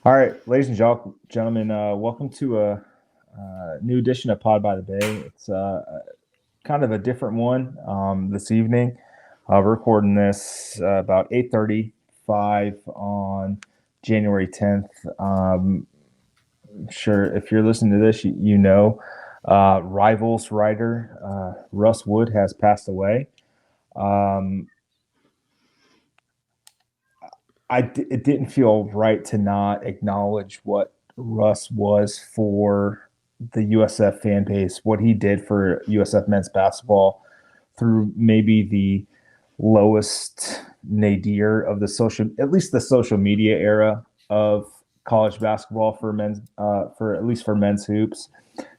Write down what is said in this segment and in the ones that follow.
All right, ladies and gentlemen, welcome to a new edition of Pod by the Bay. It's kind of a different one this evening. We're recording this about 8:35 on January 10th. I'm sure if you're listening to this, you know Rivals writer Russ Wood has passed away. Um, it didn't feel right to not acknowledge what Russ was for the USF fan base, what he did for USF men's basketball through maybe the lowest nadir of at least the social media era of college basketball for at least for men's hoops.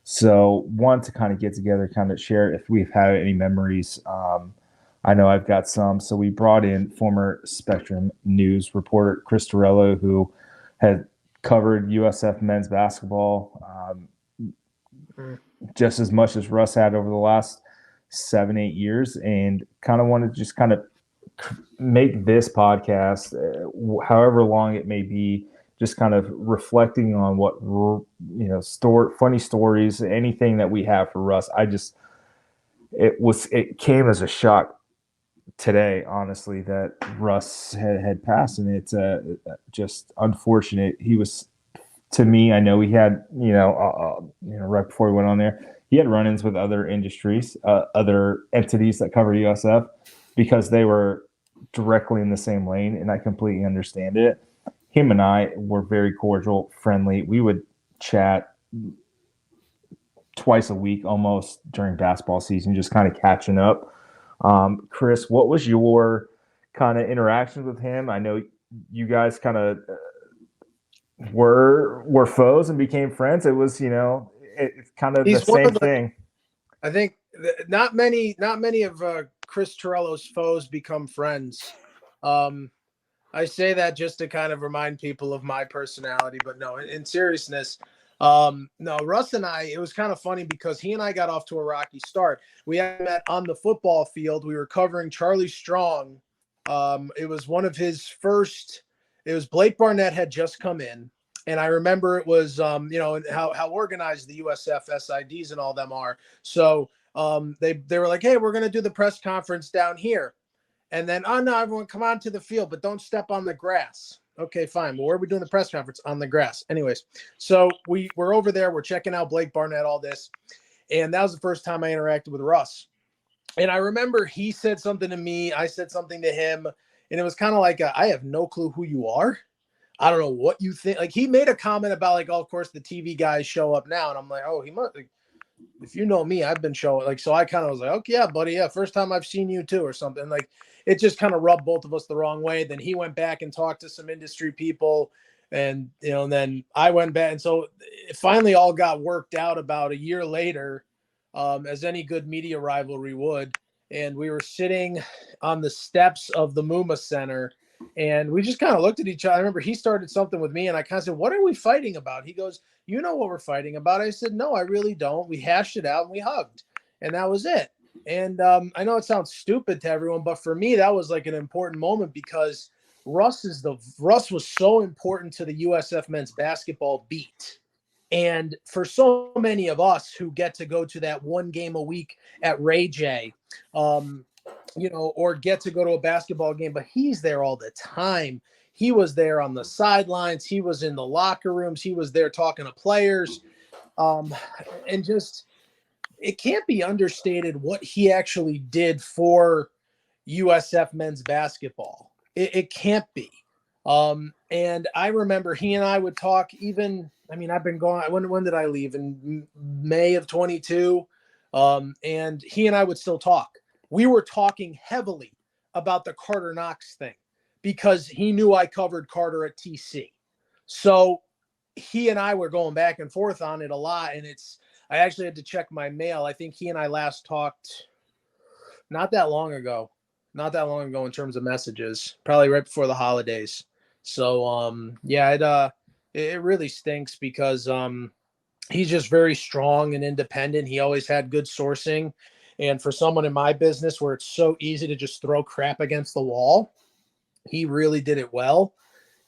So, want to kind of get together, kind of share if we've had any memories. I know I've got some. So we brought in former Spectrum News reporter Chris Torello, who had covered USF men's basketball just as much as Russ had over the last 7-8 years, and kind of wanted to just kind of make this podcast, however long it may be, just kind of reflecting on what funny stories, anything that we have for Russ. It came as a shock today, honestly, that Russ had passed, and it's just unfortunate. He was, to me, I know he had, right before we went on there, he had run-ins with other industries, other entities that cover USF because they were directly in the same lane, and I completely understand it. Him and I were very cordial, friendly. We would chat twice a week almost during basketball season, just kind of catching up. Chris, what was your kind of interactions with him? I know you guys kind of were foes and became friends. It was, it's kind of the same thing. I think not many of Chris Torello's foes become friends. I say that just to kind of remind people of my personality, but no, in seriousness, no, Russ and I, it was kind of funny because he and I got off to a rocky start. We had met on the football field. We were covering Charlie Strong. It was one of his first, it was Blake Barnett had just come in. And I remember it was, how organized the USF SIDs and all them are. So they were like, hey, we're going to do the press conference down here. And then, oh, no, everyone come on to the field, but don't step on the grass. Okay, fine. Well, where are we doing the press conference? On the grass. Anyways, so we're over there. We're checking out Blake Barnett, all this. And that was the first time I interacted with Russ. And I remember he said something to me. I said something to him. And it was kind of like, I have no clue who you are. I don't know what you think. Like, he made a comment about, like, oh, of course, the TV guys show up now. And I'm like, oh, he must. Like, if you know me, I've been showing. Like, so I kind of was like, okay, yeah, buddy. Yeah, first time I've seen you too or something. Like, it just kind of rubbed both of us the wrong way. Then he went back and talked to some industry people. And, and then I went back. And so it finally all got worked out about a year later, as any good media rivalry would. And we were sitting on the steps of the Muma Center. And we just kind of looked at each other. I remember he started something with me, and I kind of said, what are we fighting about? He goes, you know what we're fighting about? I said, no, I really don't. We hashed it out and we hugged. And that was it. And I know it sounds stupid to everyone, but for me, that was like an important moment because Russ was so important to the USF men's basketball beat. And for so many of us who get to go to that one game a week at Ray J, or get to go to a basketball game, but he's there all the time. He was there on the sidelines. He was in the locker rooms. He was there talking to players. And just, it can't be understated what he actually did for USF men's basketball. It can't be. And I remember he and I would talk I've been gone. When did I leave? In May of 22. And he and I would still talk. We were talking heavily about the Carter Knox thing because he knew I covered Carter at TC. So he and I were going back and forth on it a lot. And I actually had to check my mail. I think he and I last talked not that long ago in terms of messages, probably right before the holidays. So, it really stinks because he's just very strong and independent. He always had good sourcing. And for someone in my business where it's so easy to just throw crap against the wall, he really did it well.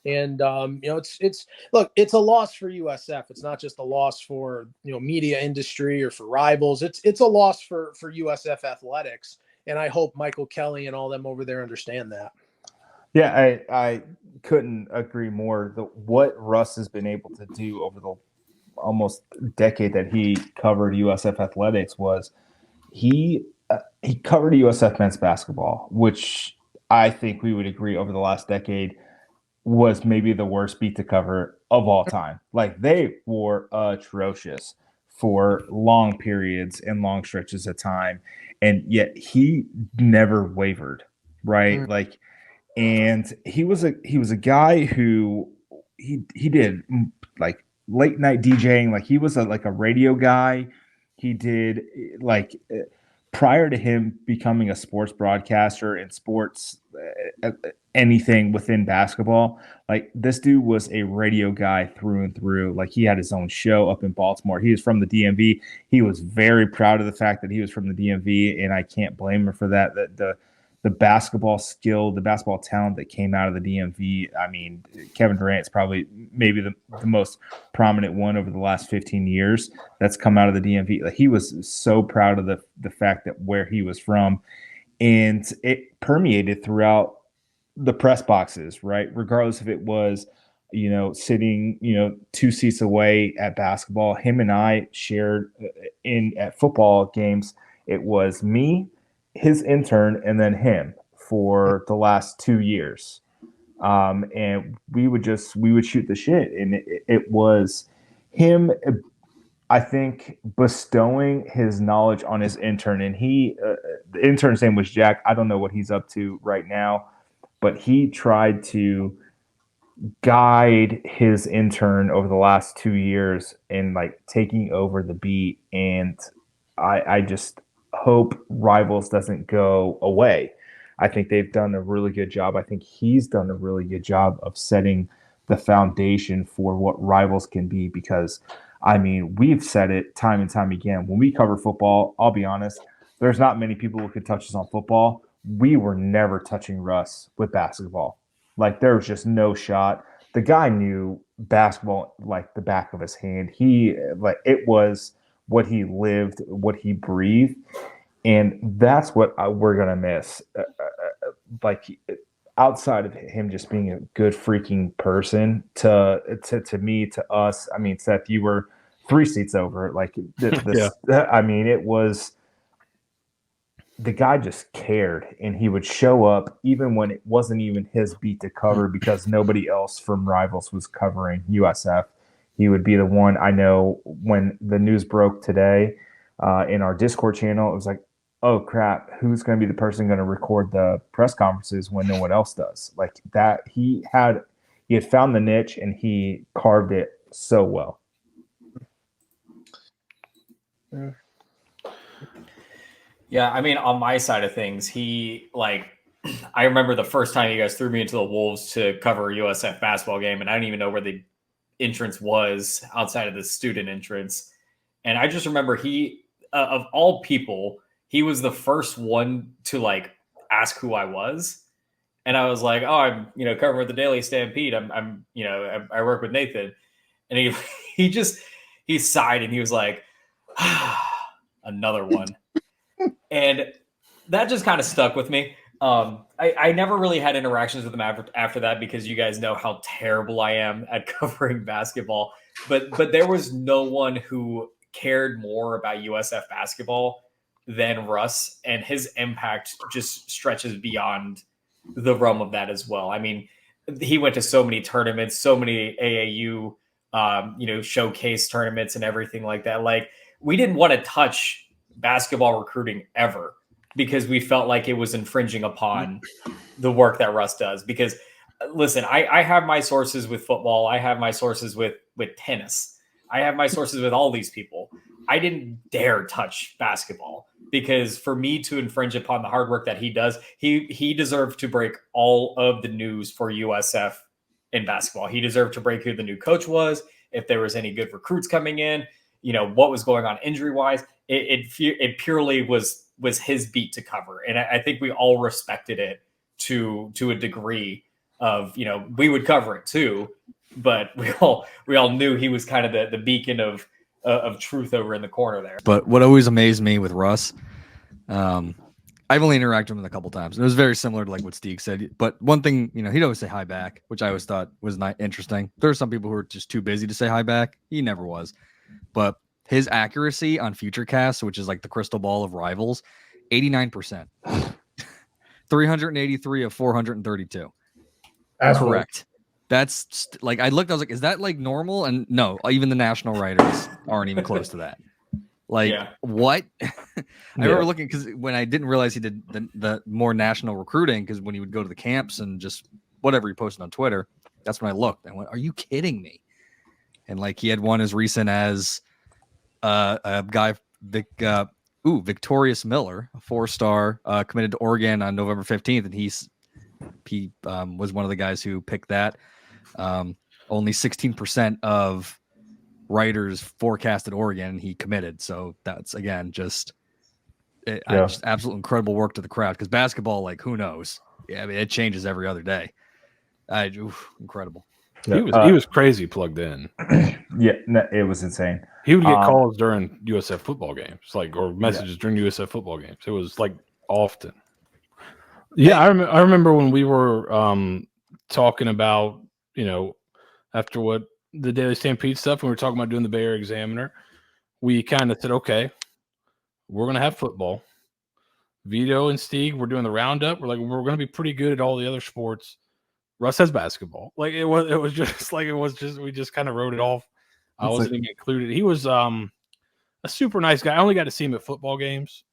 And it's look, it's a loss for USF. It's not just a loss for media industry or for rivals. It's a loss for USF athletics. And I hope Michael Kelly and all them over there understand that. Yeah, I couldn't agree more. What Russ has been able to do over the almost decade that he covered USF athletics was he covered USF men's basketball, which I think we would agree over the last decade was maybe the worst beat to cover of all time. Like they were atrocious for long periods and long stretches of time, and yet he never wavered, right? Like, and he was a guy who he did like late night DJing. Like he was like a radio guy. He did like prior to him becoming a sports broadcaster and sports anything within basketball, like this dude was a radio guy through and through. Like he had his own show up in Baltimore. He was from the DMV. He was very proud of the fact that he was from the DMV, and I can't blame him for that. The basketball skill, the basketball talent that came out of the DMV. I mean, Kevin Durant's probably maybe the most prominent one over the last 15 years that's come out of the DMV. Like, he was so proud of the fact that where he was from, and it permeated throughout the press boxes, right? Regardless if it was, sitting, 2 seats away at basketball. Him and I shared at football games. It was me, his intern, and then him for the last 2 years. And we would shoot the shit, and it was him, I think, bestowing his knowledge on his intern. And the intern's name was Jack. I don't know what he's up to right now, but he tried to guide his intern over the last 2 years in like taking over the beat. And I just hope Rivals doesn't go away. I think they've done a really good job. I think he's done a really good job of setting the foundation for what Rivals can be, because I mean, we've said it time and time again. When we cover football, I'll be honest, there's not many people who could touch us on football. We were never touching Russ with basketball. Like, there was just no shot. The guy knew basketball like the back of his hand. It was what he lived, what he breathed, and that's what we're gonna miss. Like, outside of him just being a good freaking person, to me, to us. I mean, Seth, you were 3 seats over. Like this, yeah. I mean, it was, the guy just cared, and he would show up even when it wasn't even his beat to cover because nobody else from Rivals was covering USF. He would be the one. I know when the news broke today in our Discord channel, it was like, oh crap, who's going to be the person going to record the press conferences when no one else does? Like that, he had found the niche, and he carved it so well. Yeah, I mean, on my side of things, I remember the first time you guys threw me into the Wolves to cover a USF basketball game, and I didn't even know where the entrance was outside of the student entrance. And I just remember he, of all people, he was the first one to like ask who I was. And I was like, oh, I'm, covering with the Daily Stampede. I work with Nathan. And he sighed, and he was like, another one. And that just kind of stuck with me. I never really had interactions with him after that, because you guys know how terrible I am at covering basketball. But there was no one who cared more about USF basketball than Russ, and his impact just stretches beyond the realm of that as well. I mean, he went to so many tournaments, so many AAU, showcase tournaments and everything like that. Like, we didn't want to touch basketball recruiting ever, because we felt like it was infringing upon the work that Russ does. Because listen, I have my sources with football. I have my sources with tennis. I have my sources with all these people. I didn't dare touch basketball, because for me to infringe upon the hard work that he does, he deserved to break all of the news for USF in basketball. He deserved to break who the new coach was, if there was any good recruits coming in, what was going on injury wise. It purely was his beat to cover. And I think we all respected it to a degree. of, we would cover it too, but we all knew he was kind of the beacon of truth over in the corner there. But what always amazed me with Russ, I've only interacted with him a couple times. It was very similar to like what Steve said. But one thing, he'd always say hi back, which I always thought was not interesting. There are some people who are just too busy to say hi back. He never was. But his accuracy on Futurecast, which is like the crystal ball of rivals, 89%. 383 of 432. That's correct. That's like, I looked, I was like, is that like normal? And no, even the national writers aren't even close to that. Like, what? I remember looking, because when I didn't realize he did the more national recruiting, because when he would go to the camps and just whatever he posted on Twitter, that's when I looked. I went, are you kidding me? And like, he had one as recent as a guy, Victorious Miller, a 4-star, committed to Oregon on November 15th. And he was one of the guys who picked that. Only 16% of writers forecasted Oregon, and he committed. So that's, again, just absolute incredible work to the crowd, because basketball, like, who knows? Yeah, I mean, it changes every other day. Incredible. Yeah. He was crazy plugged in. Yeah, it was insane. He would get calls during USF football games, or messages during USF football games. It was like often. Yeah, I remember when we were talking about, after what the Daily Stampede stuff, when we were talking about doing the Bay Area Examiner, we kind of said, okay, we're going to have football. Vito and Stieg, we're doing the roundup. We're going to be pretty good at all the other sports. Russ has basketball. Like, it was just we just kind of wrote it off. I wasn't even included. He was a super nice guy. I only got to see him at football games.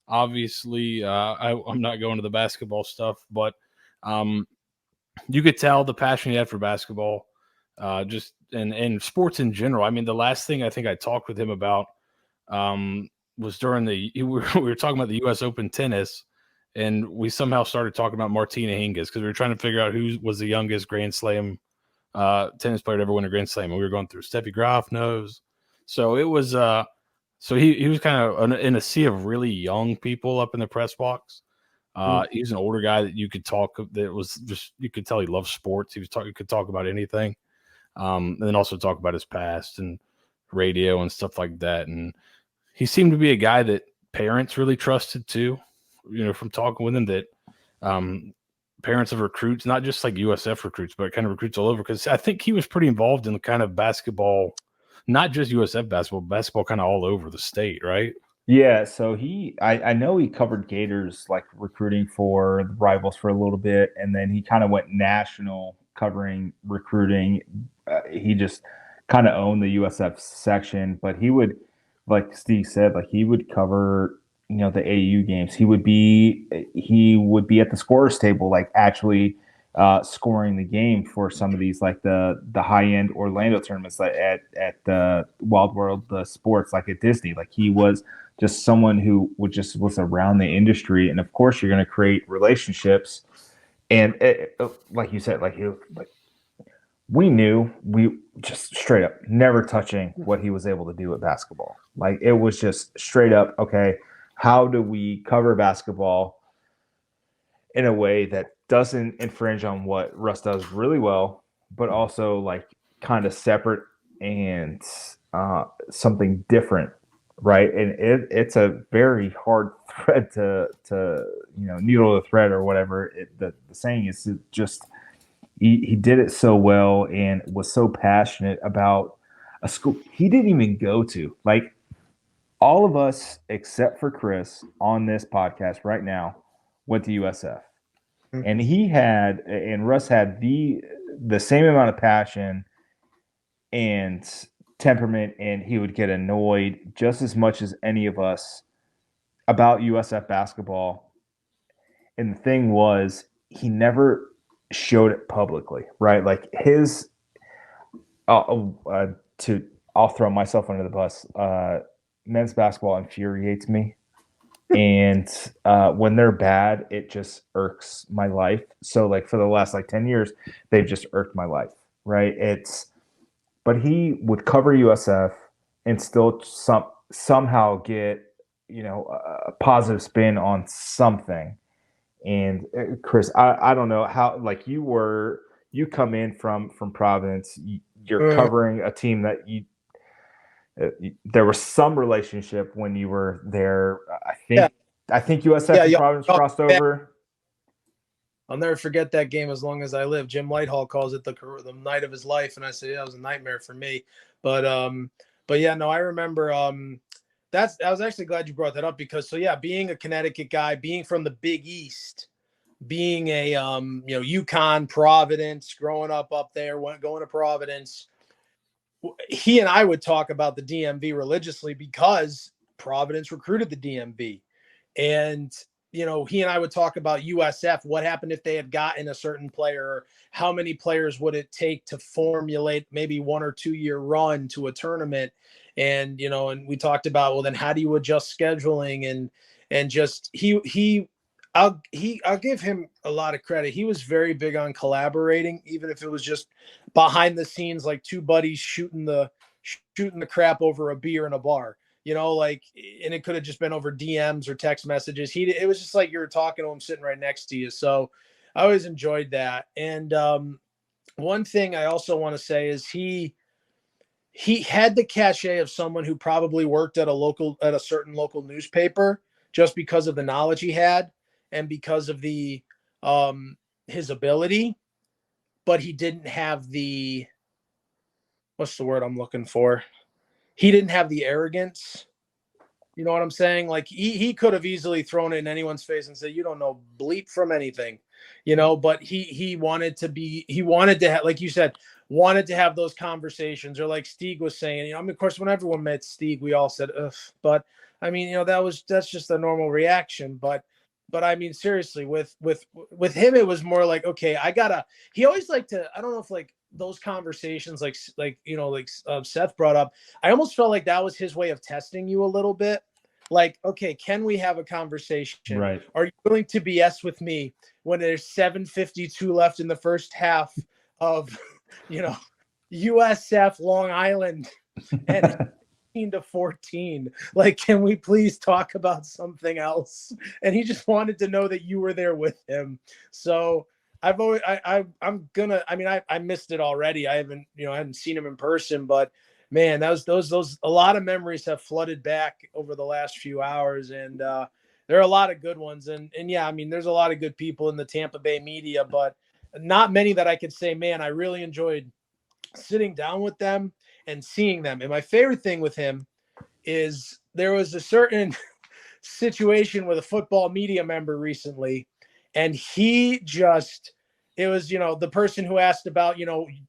Obviously, I'm not going to the basketball stuff, but you could tell the passion he had for basketball, and sports in general. I mean, the last thing I think I talked with him about was during we were talking about the U.S. Open tennis, and we somehow started talking about Martina Hingis, because we were trying to figure out who was the youngest Grand Slam tennis player to ever win a Grand Slam, and we were going through Steffi Graf knows. So it was so he was kind of in a sea of really young people up in the press box. He's an older guy that you could talk. That was just, you could tell he loves sports. He could talk about anything, and then also talk about his past and radio and stuff like that. And he seemed to be a guy that parents really trusted too. From talking with him, that parents of recruits, not just like USF recruits, but kind of recruits all over. Because I think he was pretty involved in the kind of basketball, not just USF basketball kind of all over the state, right? Yeah, so I know he covered Gators, like, recruiting for the rivals for a little bit, and then he kind of went national covering recruiting. He just kind of owned the USF section, but he would, like Steve said, like, he would cover, the AU games. He would be at the scorer's table, like, actually scoring the game for some of these, like the high end Orlando tournaments, like at the Wild World Sports, like at Disney. Like, he was just someone who was around the industry, and of course you're going to create relationships. And like you said, we knew, we just straight up never touching what he was able to do at basketball. Like, it was just straight up, okay, how do we cover basketball in a way that doesn't infringe on what Russ does really well, but also, like, kind of separate and something different, right? And it's a very hard thread to needle the thread, or whatever the saying is. Just he did it so well and was so passionate about a school he didn't even go to. Like, all of us except for Chris on this podcast right now went to USF. And Russ had the same amount of passion and temperament, and he would get annoyed just as much as any of us about USF basketball. And the thing was, he never showed it publicly, right? Like, I'll throw myself under the bus. Men's basketball infuriates me. And when they're bad, it just irks my life. So, like, for the last 10 years, they've just irked my life, right? But he would cover USF and still somehow get, a positive spin on something. And Chris, I don't know how, like, you come in from Providence, you're covering a team that there was some relationship when you were there. I think USF and Providence crossed over. I'll never forget that game as long as I live. Jim Lighthall calls it the night of his life, and I say, yeah, it was a nightmare for me. But yeah, no, I remember. I was actually glad you brought that up because being a Connecticut guy, being from the Big East, being a UConn, Providence, growing up there, going to Providence, he and I would talk about the DMV religiously because Providence recruited the DMV, and he and I would talk about USF. What happened if they had gotten a certain player? Or how many players would it take to formulate maybe 1 or 2 year run to a tournament? And and we talked about, well, then how do you adjust scheduling and just I'll give him a lot of credit. He was very big on collaborating, even if it was just behind the scenes, like two buddies shooting the crap over a beer in a bar. And it could have just been over DMs or text messages. It was just like you were talking to him sitting right next to you. So I always enjoyed that. And one thing I also want to say is he had the cachet of someone who probably worked at a certain local newspaper just because of the knowledge he had and because of the his ability, but he didn't have what's the word I'm looking for? He didn't have the arrogance. You know what I'm saying? Like he could have easily thrown it in anyone's face and said, you don't know bleep from anything, but he wanted to have, like you said, wanted to have those conversations, or like Stieg was saying, of course, when everyone met Stieg, we all said, ugh, but I mean, that's just a normal reaction. But I mean, seriously, with him, it was more like, okay, he always liked to, I don't know if like those conversations, like Seth brought up, I almost felt like that was his way of testing you a little bit. Like, okay, can we have a conversation? Right. Are you willing to BS with me when there's 7:52 left in the first half of, USF Long Island and 14? Like, can we please talk about something else? And he just wanted to know that you were there with him. So I missed it already. I hadn't seen him in person, but man, those a lot of memories have flooded back over the last few hours, and there are a lot of good ones. And yeah, I mean, there's a lot of good people in the Tampa Bay media, but not many that I could say, man, I really enjoyed sitting down with them and seeing them. And my favorite thing with him is there was a certain situation with a football media member recently, and it was, the person who asked about,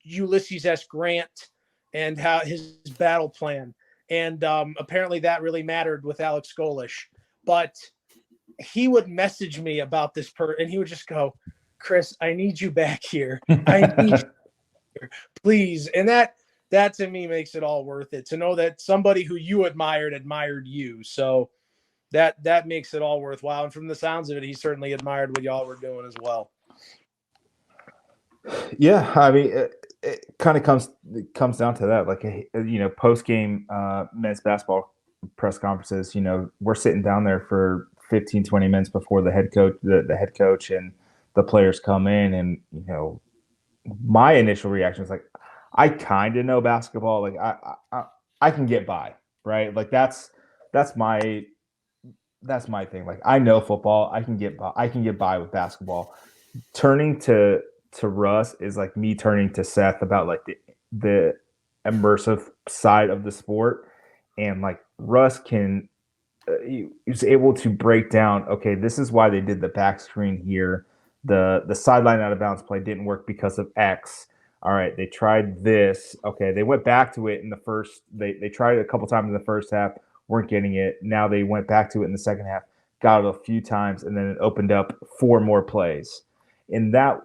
Ulysses S. Grant and how his battle plan. And apparently that really mattered with Alex Golish. But he would message me about this and he would just go, Chris, I need you back here. I need you here, please. And that to me makes it all worth it, to know that somebody who you admired you. So that makes it all worthwhile. And from the sounds of it, he certainly admired what y'all were doing as well. Yeah, I mean, it kind of comes down to that. Like, post game men's basketball press conferences. We're sitting down there for 15, 20 minutes before the head coach and the players come in, and my initial reaction is like, I kind of know basketball. Like, I can get by, right? Like that's my thing. Like, I know football. I can get by with basketball. Turning to Russ is like me turning to Seth about like the immersive side of the sport, and like Russ can he was able to break down, okay, this is why they did the back screen here. The sideline out of bounds play didn't work because of X. All right, they tried this. Okay, they went back to it in the first. They tried it a couple times in the first half, weren't getting it. Now they went back to it in the second half, got it a few times, and then it opened up 4 more plays. And that,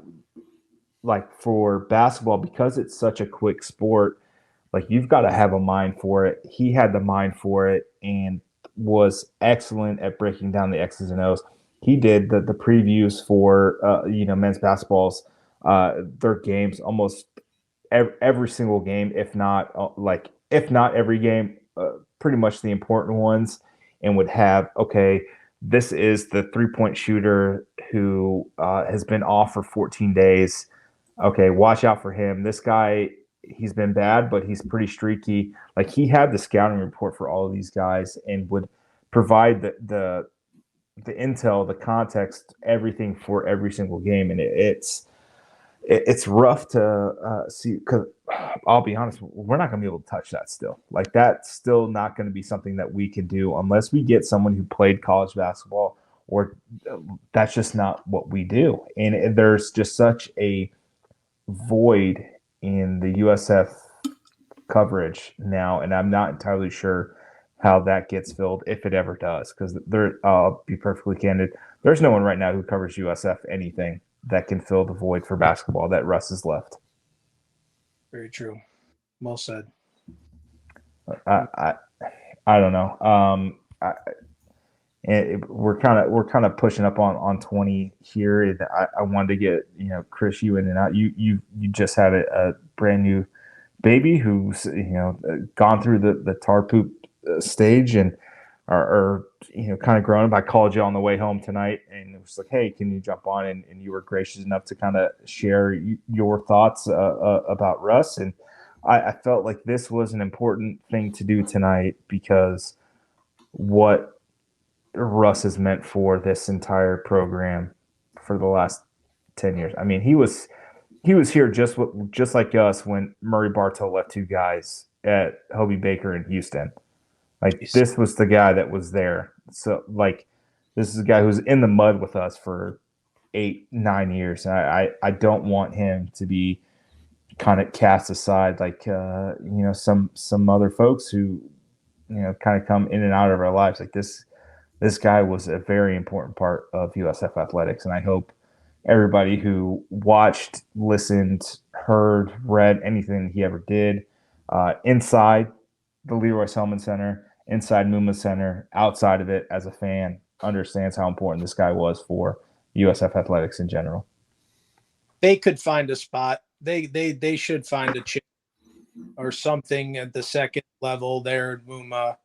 like, for basketball, because it's such a quick sport, like, you've got to have a mind for it. He had the mind for it and was excellent at breaking down the X's and O's. He did the previews for men's basketball's their games almost every single game, if not every game, pretty much the important ones, and would have, okay, this is the 3-point shooter who has been off for 14 days. Okay, watch out for him. This guy, he's been bad, but he's pretty streaky. Like, he had the scouting report for all of these guys and would provide the intel, the context, everything for every single game. And it's rough to see, because I'll be honest, we're not going to be able to touch that still. Like, that's still not going to be something that we can do unless we get someone who played college basketball, or that's just not what we do. And there's just such a void in the USF coverage now, and I'm not entirely sure how that gets filled, if it ever does, because I'll be perfectly candid, there's no one right now who covers USF anything that can fill the void for basketball that Russ has left. Very true. Well said. I don't know. We're kind of pushing up on 20 here. I wanted to get, Chris, you in and out. You just had a brand new baby who's gone through the tar poop stage and are kind of grown up. I called you on the way home tonight and it was like, hey, can you jump on? And you were gracious enough to kind of share your thoughts about Russ. And I felt like this was an important thing to do tonight, because what Russ has meant for this entire program for the last 10 years. I mean, he was here just like us when Murray Bartow left 2 guys at Hobie Baker in Houston. Like, this was the guy that was there. So, like, this is a guy who's in the mud with us for 8-9 years. And I don't want him to be kind of cast aside like some other folks who kind of come in and out of our lives. Like, this guy was a very important part of USF athletics, and I hope everybody who watched, listened, heard, read anything he ever did inside the Leroy Selman Center, inside Muma Center, outside of it as a fan, understands how important this guy was for USF athletics in general. They could find a spot. They should find a chair or something at the second level there at Muma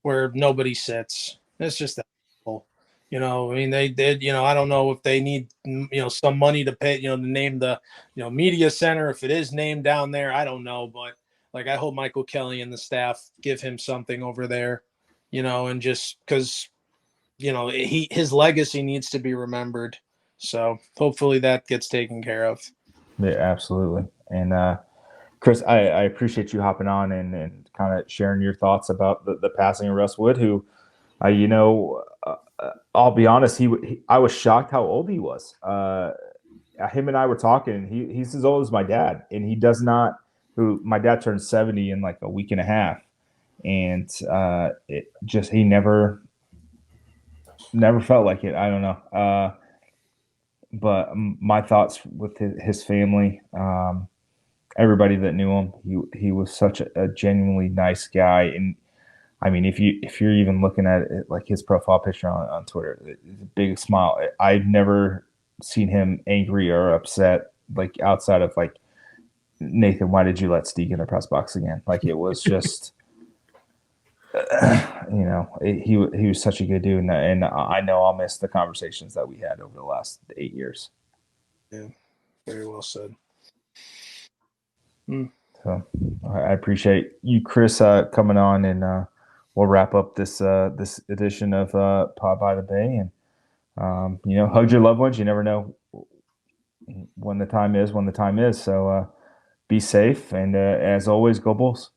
where nobody sits. It's just that simple. I mean, they did, I don't know if they need, some money to pay, to name the, media center, if it is named down there, I don't know. But like, I hope Michael Kelly and the staff give him something over there, and just because, his legacy needs to be remembered. So hopefully that gets taken care of. Yeah, absolutely. And Chris, I appreciate you hopping on and kind of sharing your thoughts about the passing of Russ Wood, who, I'll be honest, I was shocked how old he was. Him and I were talking. He's as old as my dad, and he does not. My dad turned 70 in like a week and a half, and he never felt like it. I don't know. But my thoughts with his family, everybody that knew him, he was such a genuinely nice guy. And I mean, if you're even looking at it, like his profile picture on Twitter, it's a big smile. I've never seen him angry or upset, like outside of like, Nathan, why did you let Steeg in the press box again? Like, it was just, he was such a good dude, and I know I'll miss the conversations that we had over the last 8 years. Yeah, very well said. So I appreciate you, Chris, coming on, and we'll wrap up this edition of Pod by the Bay. And hug your loved ones. You never know when the time is. So be safe, and as always, go Bulls.